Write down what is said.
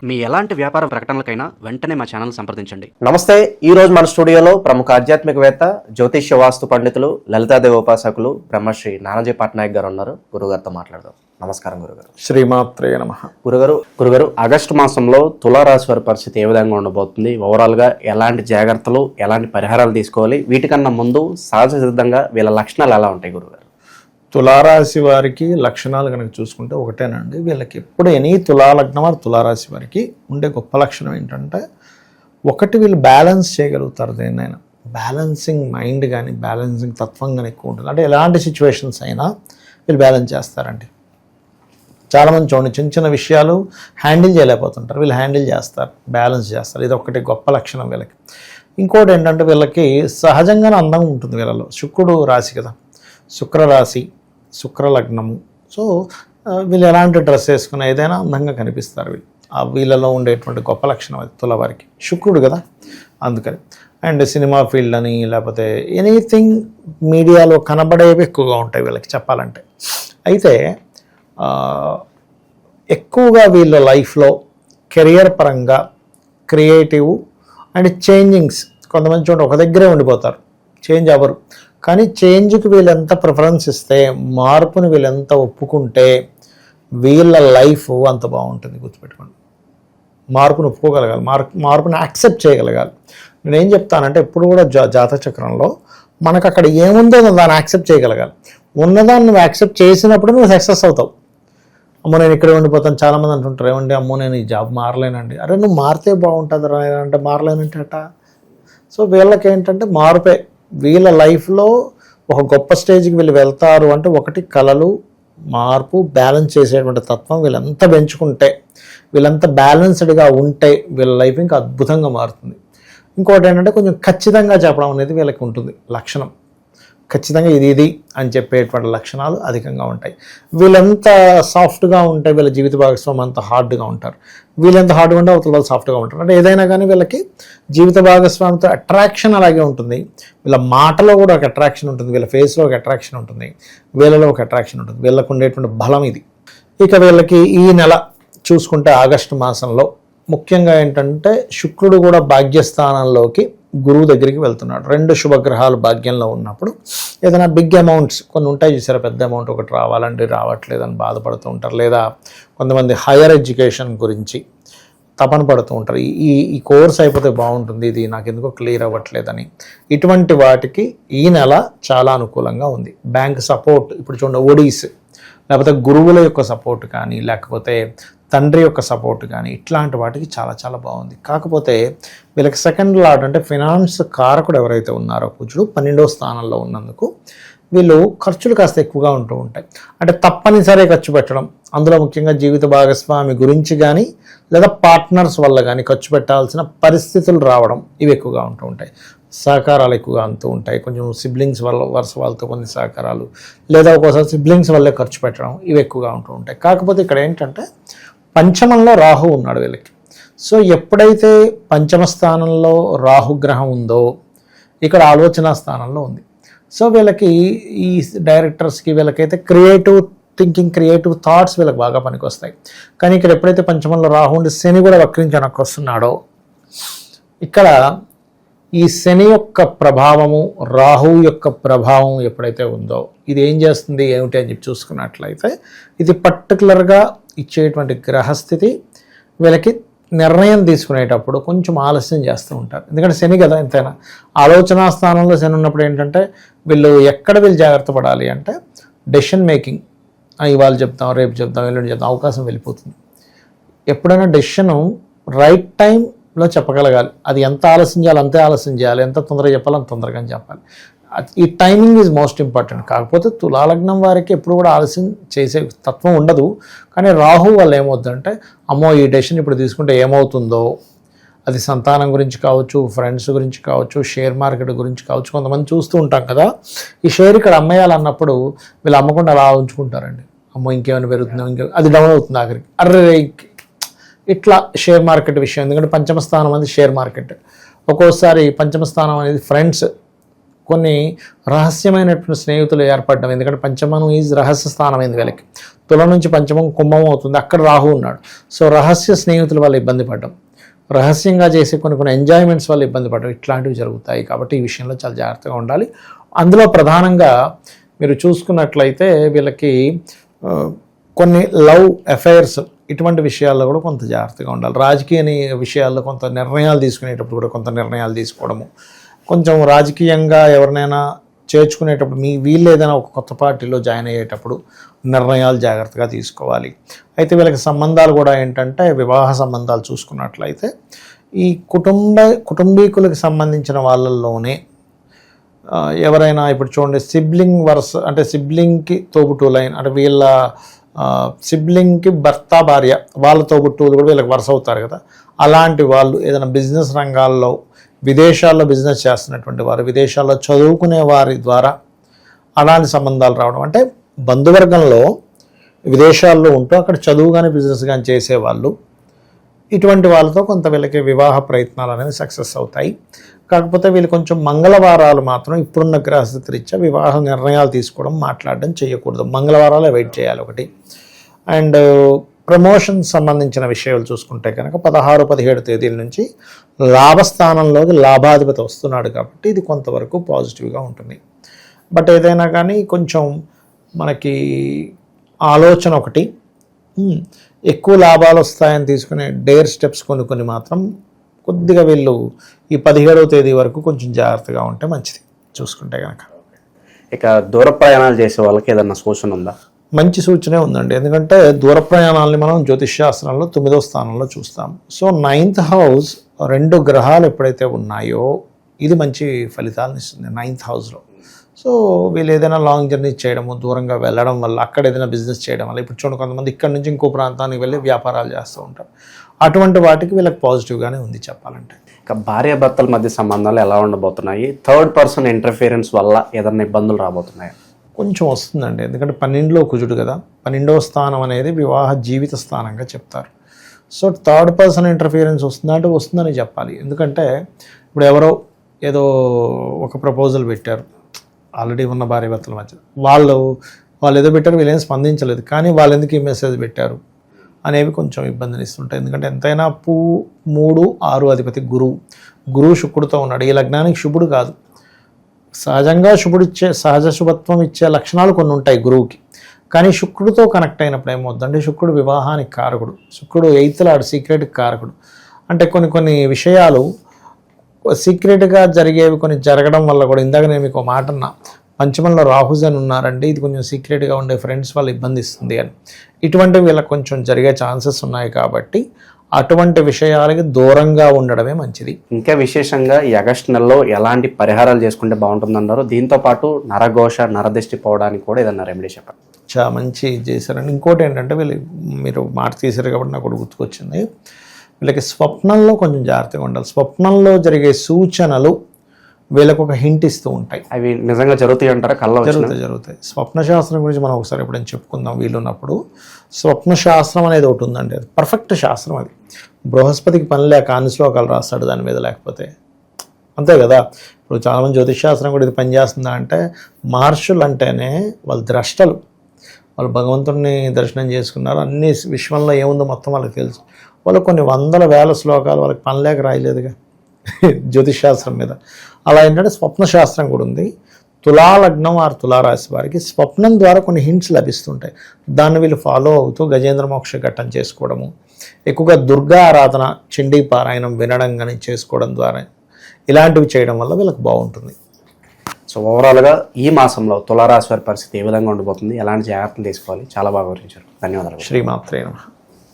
మీ ఎలాంటి వ్యాపార ప్రకటనలకైనా వెంటనే మా ఛానల్ సంప్రదించండి. నమస్తే. ఈ రోజు మన స్టూడియోలో ప్రముఖ ఆధ్యాత్మికవేత్త, జ్యోతిష్య వాస్తు పండితులు, లలితాదేవి ఉపాసకులు బ్రహ్మశ్రీ నానాజీ పట్నాయక్ గారు ఉన్నారు. గురుగారితో మాట్లాడదాం. నమస్కారం గురుగారు. శ్రీమాత్రే నమః. గురుగారు ఆగస్టు మాసంలో తులారాశి వారి పరిస్థితి ఏ విధంగా ఉండబోతుంది? ఓవరాల్గా ఎలాంటి జాగ్రత్తలు, ఎలాంటి పరిహారాలు తీసుకోవాలి? వీటికన్నా ముందు సహజ సిద్ధంగా వీళ్ళ లక్షణాలు ఎలా ఉంటాయి గురుగారు? తులారాశి వారికి లక్షణాలు కనుక చూసుకుంటే ఒకటేనండి. వీళ్ళకి ఎప్పుడు ఎనీ తులాలగ్నం వారు తులారాశి వారికి ఉండే గొప్ప లక్షణం ఏంటంటే, ఒకటి వీళ్ళు బ్యాలెన్స్ చేయగలుగుతారు. దేన్నైనా బ్యాలెన్సింగ్ మైండ్ కానీ బ్యాలెన్సింగ్ తత్వం కానీ ఎక్కువ ఉంటుంది. అంటే ఎలాంటి సిచ్యువేషన్స్ అయినా వీళ్ళు బ్యాలెన్స్ చేస్తారండి. చాలామంది చూడండి, చిన్న చిన్న విషయాలు హ్యాండిల్ చేయలేకపోతుంటారు, వీళ్ళు హ్యాండిల్ చేస్తారు, బ్యాలెన్స్ చేస్తారు. ఇది ఒకటి గొప్ప లక్షణం వీళ్ళకి. ఇంకోటి ఏంటంటే, వీళ్ళకి సహజంగానే అందం ఉంటుంది. వీళ్ళలో శుక్రుడు రాశి కదా, శుక్రరాశి, శుక్రలగ్నము. సో వీళ్ళు ఎలాంటి డ్రెస్ వేసుకున్నా ఏదైనా అందంగా కనిపిస్తారు. వీళ్ళలో ఉండేటువంటి గొప్ప లక్షణం అది తులవారికి. శుక్రుడు కదా, అందుకని. అండ్ సినిమా ఫీల్డ్ అని లేకపోతే ఎనీథింగ్ మీడియాలో కనబడేవి ఎక్కువగా ఉంటాయి వీళ్ళకి చెప్పాలంటే. అయితే ఎక్కువగా వీళ్ళ లైఫ్లో కెరియర్ పరంగా క్రియేటివ్ అండ్ చేంజింగ్స్. కొంతమంది చూడండి ఒక దగ్గరే ఉండిపోతారు, చేంజ్ అవ్వరు. కానీ చేంజ్కి వీళ్ళెంత ప్రిఫరెన్స్ ఇస్తే, మార్పుని వీళ్ళెంత ఒప్పుకుంటే వీళ్ళ లైఫ్ అంత బాగుంటుంది. గుర్తుపెట్టుకోండి, మార్పును ఒప్పుకోగలగాలి, మార్పుని యాక్సెప్ట్ చేయగలగాలి. నేనేం చెప్తానంటే, ఎప్పుడు కూడా జాతచక్రంలో మనకు అక్కడ ఏముందో దాన్ని యాక్సెప్ట్ చేయగలగాలి. ఉన్నదాన్ని నువ్వు యాక్సెప్ట్ చేసినప్పుడు నువ్వు సక్సెస్ అవుతావు. అమ్మో నేను ఇక్కడే ఉండిపోతాను. చాలామంది అంటుంటారు, ఏమండి అమ్మో నేను ఈ జాబ్ మారలేనండి. అరే నువ్వు మారితే బాగుంటుంది అంటే మారలేనంటే అట. సో వీళ్ళకి ఏంటంటే మార్పే. వీళ్ళ లైఫ్లో ఒక గొప్ప స్టేజ్కి వీళ్ళు వెళ్తారు అంటే, ఒకటి కళలు, మార్పు, బ్యాలెన్స్ చేసేటువంటి తత్వం వీళ్ళంతా పెంచుకుంటే, వీళ్ళంతా బ్యాలెన్స్డ్గా ఉంటే వీళ్ళ లైఫ్ ఇంకా అద్భుతంగా మారుతుంది. ఇంకోటి ఏంటంటే, కొంచెం ఖచ్చితంగా చెప్పడం అనేది వీళ్ళకి ఉంటుంది లక్షణం. ఖచ్చితంగా ఇది అని చెప్పేటువంటి లక్షణాలు అధికంగా ఉంటాయి. వీళ్ళంత సాఫ్ట్గా ఉంటే వీళ్ళ జీవిత భాగస్వామి అంత హార్డ్గా ఉంటారు. వీళ్ళెంత హార్డ్గా ఉంటే అవతల వాళ్ళు సాఫ్ట్గా ఉంటారు. అంటే ఏదైనా కానీ వీళ్ళకి జీవిత భాగస్వామితో అట్రాక్షన్ అలాగే ఉంటుంది. వీళ్ళ మాటలో కూడా ఒక అట్రాక్షన్ ఉంటుంది, వీళ్ళ ఫేస్లో ఒక అట్రాక్షన్ ఉంటుంది, వీళ్ళలో ఒక అట్రాక్షన్ ఉంటుంది. వీళ్ళకు ఉండేటువంటి బలం ఇది. ఇక వీళ్ళకి ఈ నెల చూసుకుంటే ఆగస్టు మాసంలో ముఖ్యంగా ఏంటంటే, శుక్రుడు కూడా భాగ్యస్థానంలోకి గురువు దగ్గరికి వెళ్తున్నాడు. రెండు శుభగ్రహాలు భాగ్యంలో ఉన్నప్పుడు ఏదైనా బిగ్ అమౌంట్స్ కొన్ని ఉంటాయి చూసారా, పెద్ద అమౌంట్ ఒకటి రావాలండి, రావట్లేదని బాధపడుతూ ఉంటారు. లేదా కొంతమంది హైయర్ ఎడ్యుకేషన్ గురించి తపన పడుతూ ఉంటారు. ఈ కోర్స్ అయిపోతే బాగుంటుంది, ఇది నాకు ఎందుకో క్లియర్ అవ్వట్లేదని. ఇటువంటి వాటికి ఈ నెల చాలా అనుకూలంగా ఉంది. బ్యాంక్ సపోర్ట్, ఇప్పుడు చూడండి ఒడీస్, లేకపోతే గురువుల యొక్క సపోర్ట్ కానీ, లేకపోతే తండ్రి యొక్క సపోర్ట్ కానీ, ఇట్లాంటి వాటికి చాలా చాలా బాగుంది. కాకపోతే వీళ్ళకి సెకండ్ లార్డ్ అంటే ఫినాన్స్ కారకుడు ఎవరైతే ఉన్నారో కుజుడు 12వ స్థానంలో ఉన్నందుకు వీళ్ళు ఖర్చులు కాస్త ఎక్కువగా ఉంటూ ఉంటాయి. అంటే తప్పనిసరి ఖర్చు పెట్టడం, అందులో ముఖ్యంగా జీవిత భాగస్వామి గురించి కానీ లేదా పార్ట్నర్స్ వల్ల కానీ ఖర్చు పెట్టాల్సిన పరిస్థితులు రావడం, ఇవి ఎక్కువగా ఉంటూ ఉంటాయి. సహకారాలు ఎక్కువగా అంటూ ఉంటాయి. కొంచెం సిబ్లింగ్స్ వల్ల వరుస వాళ్ళతో కొన్ని సహకారాలు, లేదా ఒక్కోసారి సిబ్లింగ్స్ వల్లే ఖర్చు పెట్టడం, ఇవి ఎక్కువగా ఉంటూ ఉంటాయి. కాకపోతే ఇక్కడ ఏంటంటే, పంచమంలో రాహు ఉన్నాడు వీళ్ళకి. సో ఎప్పుడైతే పంచమ స్థానంలో రాహుగ్రహం ఉందో, ఇక్కడ ఆలోచన స్థానంలో ఉంది. సో వీళ్ళకి ఈ డైరెక్టర్స్కి వీళ్ళకైతే క్రియేటివ్ థింకింగ్, క్రియేటివ్ థాట్స్ వీళ్ళకి బాగా పనికొస్తాయి. కానీ ఇక్కడ ఎప్పుడైతే పంచమంలో రాహు ఉండి శని కూడా వక్రించి వెనక్కి వస్తున్నాడో, ఇక్కడ ఈ శని యొక్క ప్రభావము, రాహు యొక్క ప్రభావం ఎప్పుడైతే ఉందో, ఇది ఏం చేస్తుంది ఏమిటి అని చెప్పి చూసుకున్నట్లయితే, ఇది పర్టికులర్గా ఇచ్చేటువంటి గ్రహస్థితి వీళ్ళకి నిర్ణయం తీసుకునేటప్పుడు కొంచెం ఆలస్యం చేస్తూ ఉంటారు. ఎందుకంటే శని కదా, ఎంతైనా ఆలోచన స్థానంలో శని ఉన్నప్పుడు ఏంటంటే, వీళ్ళు జాగ్రత్త పడాలి అంటే డెసిషన్ మేకింగ్. ఇవాళ చెప్తాం, రేపు చెప్తాం, ఎల్లుండి చెప్తాం, అవకాశం వెళ్ళిపోతుంది. ఎప్పుడైనా డెసిషను రైట్ టైంలో చెప్పగలగాలి. అది ఎంత ఆలస్యం చేయాలి అంతే ఆలస్యం చేయాలి, ఎంత తొందరగా చెప్పాలి అంత తొందరగా చెప్పాలి. ఈ టైమింగ్ ఈజ్ మోస్ట్ ఇంపార్టెంట్. కాకపోతే తులాలగ్నం వారికి ఎప్పుడు కూడా ఆలస్యం చేసే తత్వం ఉండదు. కానీ రాహు వల్ల ఏమవుతుందంటే, అమ్మో ఈ డెసిషన్ ఇప్పుడు తీసుకుంటే ఏమవుతుందో, అది సంతానం గురించి కావచ్చు, ఫ్రెండ్స్ గురించి కావచ్చు, షేర్ మార్కెట్ గురించి కావచ్చు. కొంతమంది చూస్తూ ఉంటాం కదా, ఈ షేర్ ఇక్కడ అమ్మేయాలన్నప్పుడు వీళ్ళు అమ్మకుండా అలా ఉంచుకుంటారండి. అమ్మో ఇంకేమైనా పెరుగుతుందో, అది డౌన్ అవుతుంది ఆఖరికి, అర్రే ఇట్లా షేర్ మార్కెట్ విషయం. ఎందుకంటే పంచమ స్థానం అనేది షేర్ మార్కెట్. ఒక్కోసారి పంచమ స్థానం అనేది ఫ్రెండ్స్ కొన్ని రహస్యమైనటువంటి స్నేహితులు ఏర్పడడం, ఎందుకంటే పంచమం ఈజ్ రహస్య స్థానమైంది వీళ్ళకి. తుల నుంచి పంచమం కుంభం అవుతుంది, అక్కడ రాహు ఉన్నాడు. సో రహస్య స్నేహితుల వల్ల ఇబ్బంది పడడం, రహస్యంగా చేసే కొన్ని ఎంజాయ్మెంట్స్ వల్ల ఇబ్బంది పడడం, ఇట్లాంటివి జరుగుతాయి. కాబట్టి ఈ విషయంలో చాలా జాగ్రత్తగా ఉండాలి. అందులో ప్రధానంగా మీరు చూసుకున్నట్లయితే వీళ్ళకి కొన్ని లవ్ అఫైర్స్ ఇటువంటి విషయాల్లో కూడా కొంత జాగ్రత్తగా ఉండాలి. రాజకీయ విషయాల్లో కొంత నిర్ణయాలు తీసుకునేటప్పుడు కూడా కొంత నిర్ణయాలు తీసుకోవడము, కొంచెం రాజకీయంగా ఎవరినైనా చేర్చుకునేటప్పుడు వీళ్ళు ఏదైనా ఒక కొత్త పార్టీలో జాయిన్ అయ్యేటప్పుడు నిర్ణయాలు జాగ్రత్తగా తీసుకోవాలి. అయితే వీళ్ళకి సంబంధాలు కూడా ఏంటంటే వివాహ సంబంధాలు చూసుకున్నట్లయితే ఈ కుటుంబీకులకు సంబంధించిన వాళ్ళల్లోనే ఎవరైనా ఇప్పుడు చూడండి సిబ్లింగ్ వరుస, అంటే సిబ్లింగ్కి తోబుట్టువులైన, అంటే వీళ్ళ సిబ్లింగ్కి భర్త భార్య వాళ్ళ తోబుట్టువులు కూడా వీళ్ళకి వరుస అవుతారు కదా. అలాంటి వాళ్ళు ఏదైనా బిజినెస్ రంగాల్లో విదేశాల్లో బిజినెస్ చేస్తున్నటువంటి వారు, విదేశాల్లో చదువుకునే వారి ద్వారా అలాంటి సంబంధాలు రావడం, అంటే బంధువర్గంలో విదేశాల్లో ఉంటూ అక్కడ చదువు కానీ బిజినెస్ కానీ చేసేవాళ్ళు, ఇటువంటి వాళ్ళతో కొంత వీళ్ళకి వివాహ ప్రయత్నాలు అనేవి సక్సెస్ అవుతాయి. కాకపోతే వీళ్ళు కొంచెం మంగళవారాలు మాత్రం ఇప్పుడున్న గ్రహస్థితి రీత్యా వివాహ నిర్ణయాలు తీసుకోవడం, మాట్లాడడం చేయకూడదు. మంగళవారాలు వెయిట్ చేయాలి ఒకటి. అండ్ ప్రమోషన్ సంబంధించిన విషయాలు చూసుకుంటే కనుక 16-17 తేదీల నుంచి లాభస్థానంలోకి లాభాధిపతి వస్తున్నాడు కాబట్టి ఇది కొంతవరకు పాజిటివ్గా ఉంటుంది. బట్ ఏదైనా కానీ కొంచెం మనకి ఆలోచన ఒకటి, ఎక్కువ లాభాలు వస్తాయని తీసుకునే డేర్ స్టెప్స్ కొన్ని మాత్రం కొద్దిగా వీళ్ళు ఈ 17వ తేదీ వరకు కొంచెం జాగ్రత్తగా ఉంటే మంచిది చూసుకుంటే కనుక. ఇక దూర ప్రయాణాలు చేసే వాళ్ళకి ఏదన్నా సూచన ఉందా? మంచి సూచనే ఉందండి. ఎందుకంటే దూర ప్రయాణాలని మనం జ్యోతిష్ శాస్త్రంలో 9వ స్థానంలో చూస్తాం. సో 9th హౌస్ 2 గ్రహాలు ఎప్పుడైతే ఉన్నాయో ఇది మంచి ఫలితాలను ఇస్తుంది 9th హౌస్లో. సో వీళ్ళు ఏదైనా లాంగ్ జర్నీ చేయడము, దూరంగా వెళ్ళడం వల్ల, అక్కడ ఏదైనా బిజినెస్ చేయడం వల్ల, ఇప్పుడు చూడండి కొంతమంది ఇక్కడ నుంచి ఇంకో ప్రాంతానికి వెళ్ళి వ్యాపారాలు చేస్తూ ఉంటారు. అటువంటి వాటికి వీళ్ళకి పాజిటివ్గానే ఉంది చెప్పాలంటే. ఇక భార్యాభర్తల మధ్య సంబంధాలు ఎలా ఉండబోతున్నాయి? థర్డ్ పర్సన్ ఇంటర్ఫియరెన్స్ వల్ల ఏదైనా ఇబ్బందులు రాబోతున్నాయి? కొంచెం వస్తుందండి, ఎందుకంటే 12లో కుజుడు కదా. 12వ స్థానం అనేది వివాహ జీవిత స్థానంగా చెప్తారు. సో థర్డ్ పర్సన్ ఇంటర్ఫియరెన్స్ వస్తుందంటే వస్తుందని చెప్పాలి. ఎందుకంటే ఇప్పుడు ఎవరో ఏదో ఒక ప్రపోజల్ పెట్టారు ఆల్రెడీ ఉన్న భార్యాభర్తల మధ్య, వాళ్ళు ఏదో పెట్టారు, వీళ్ళేం స్పందించలేదు, కానీ వాళ్ళు ఎందుకు ఈ మెసేజ్ పెట్టారు అనేవి కొంచెం ఇబ్బందిని ఇస్తుంటాయి. ఎందుకంటే ఎంతైనా 3-6 అధిపతి గురువు శుక్రుడితో ఉన్నాడు. ఈ లగ్నానికి శుభుడు కాదు, సహజంగా సహజ శుభత్వం ఇచ్చే లక్షణాలు కొన్ని ఉంటాయి గురువుకి. కానీ శుక్రుడితో కనెక్ట్ అయినప్పుడు ఏమవుతుందంటే శుక్రుడు వివాహానికి కారకుడు, శుక్రుడు 8th లార్డ్ సీక్రెట్కి కారకుడు. అంటే కొన్ని విషయాలు సీక్రెట్గా జరిగేవి కొన్ని జరగడం వల్ల కూడా, ఇందాక నేను మీకు మాట అన్నా, పంచమంలో రాహుజన్ ఉన్నారండి, ఇది కొంచెం సీక్రెట్గా ఉండే ఫ్రెండ్స్ వాళ్ళు ఇబ్బంది ఇస్తుంది అని, ఇటువంటివి వీళ్ళకి కొంచెం జరిగే ఛాన్సెస్ ఉన్నాయి. కాబట్టి అటువంటి విషయాలకి దూరంగా ఉండడమే మంచిది. ఇంకా విశేషంగా ఈ ఆగస్టు నెలలో ఎలాంటి పరిహారాలు చేసుకుంటే బాగుంటుందన్నారు? దీంతో పాటు నరఘోష, నరదిష్టి పోవడానికి కూడా ఏదన్నా రెమెడీ చెప్పండి. చాలా మంచి చేశారండి. ఇంకోటి ఏంటంటే మీరు మాట తీశారు కాబట్టి నాకు ఒకటి గుర్తుకొచ్చింది. వీళ్ళకి స్వప్నంలో కొంచెం జాగ్రత్తగా ఉండాలి. స్వప్నంలో జరిగే సూచనలు వీళ్ళకు ఒక హింట్ ఇస్తూ ఉంటాయి. అవి నిజంగా జరుగుతాయి అంటారా? కళ్ళ జరుగుతాయి. స్వప్న శాస్త్రం గురించి మనం ఒకసారి ఎప్పుడైనా చెప్పుకుందాం వీలున్నప్పుడు. స్వప్న శాస్త్రం అనేది ఒకటి ఉందండి, అది పర్ఫెక్ట్ శాస్త్రం. అది బృహస్పతికి పని లేక అన్ని శ్లోకాలు రాస్తాడు దాని మీద, లేకపోతే అంతే కదా. ఇప్పుడు చాలామంది జ్యోతిష్ శాస్త్రం కూడా ఇది పనిచేస్తుందా అంటే, మహర్షులు అంటేనే వాళ్ళు ద్రష్టలు, వాళ్ళు భగవంతుడిని దర్శనం చేసుకున్నారు, అన్ని విశ్వంలో ఏముందో మొత్తం వాళ్ళకి తెలుసు. వాళ్ళు కొన్ని 100,000 శ్లోకాలు వాళ్ళకి పని లేక రాయలేదుగా జ్యోతిష్ శాస్త్రం మీద. అలా ఏంటంటే స్వప్న శాస్త్రం కూడా ఉంది. తులాలగ్నం ఆరు తులారాశి వారికి స్వప్నం ద్వారా కొన్ని హింట్స్ లభిస్తుంటాయి. దాన్ని వీళ్ళు ఫాలో అవుతూ గజేంద్ర మోక్ష ఘట్టం చేసుకోవడము, ఎక్కువగా దుర్గా ఆరాధన, చండీ పారాయణం వినడం కానీ చేసుకోవడం ద్వారా, ఇలాంటివి చేయడం వల్ల వీళ్ళకి బాగుంటుంది. సో ఓవరాల్గా ఈ మాసంలో తులారాశి వారి పరిస్థితి ఏ విధంగా ఉండబోతుంది, ఎలాంటి జాగ్రత్తలు తీసుకోవాలి, చాలా బాగా వివరించారు. ధన్యవాదాలు. శ్రీమాత్రే నమః.